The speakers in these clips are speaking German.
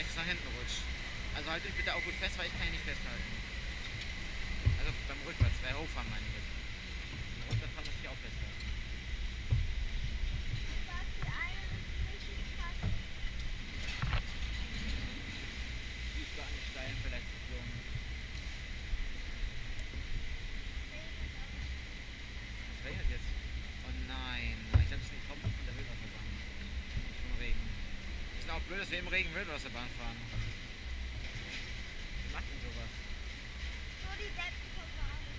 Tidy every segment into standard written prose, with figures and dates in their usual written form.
weil ich nach hinten rutsche. Also halt dich bitte auch gut fest, weil ich kann ihn nicht festhalten. Also beim Rückwärts, bei Hochfahren meine ich jetzt. Beim Rückwärtsfahren muss ich auch festhalten. Die ist gar nicht steil, vielleicht geflogen. Es regnet jetzt. Oh nein, ich glaube, es ist ein Tropfen von der Wildwasserbahn. Nicht vom Regen. Es ist auch blöd, dass wir im Regen Wildwasserbahn fahren. Wer macht denn sowas? Nur die Deppen vom Wagen.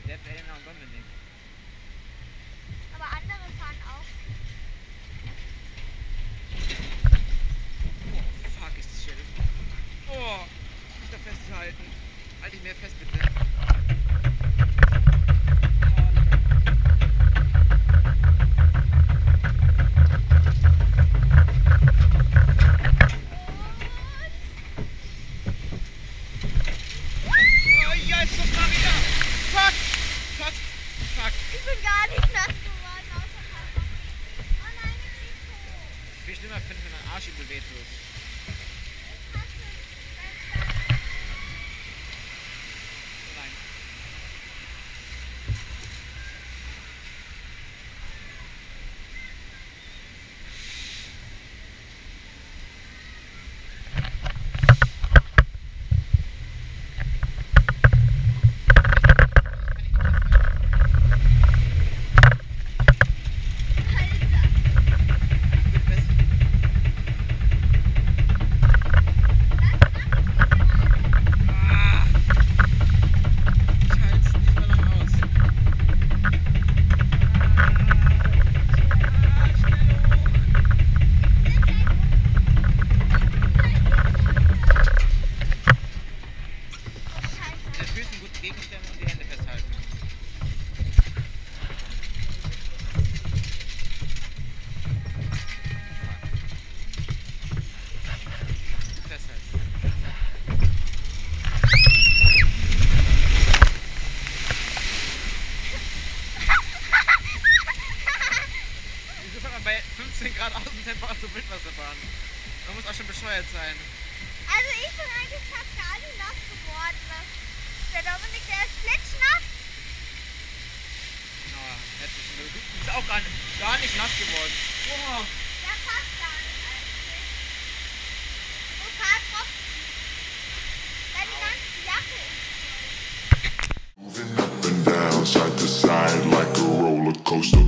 Der Elena und Dominik. Aber andere fahren auch. Oh, fuck, ist das schön. Oh, mich da festhalten. Halt dich mehr fest, bitte. Ich bin gar nicht nass geworden, außer Papa. Oh nein, es liegt hoch. Viel schlimmer finde ich, wenn mein Arsch übel wehtut. Ich hasse es. Oh nein. Gegenstände und die Hände festhalten. Festhalten. Wieso fährt man bei 15 Grad Außentemperatur so Wildwasserbahn? Man muss auch schon bescheuert sein. Also ich bin eigentlich fast gar nicht nass geworden. Der Dominik, der ist klitschnass. Oh, herzlichen Glückwunsch. Du bist auch gar nicht nass geworden. Oh. Ja, fast gar nicht eigentlich. Nur ein paar Tropfen. Deine ganze Jacke ist voll. Moving up and down, side to side like a roller coaster.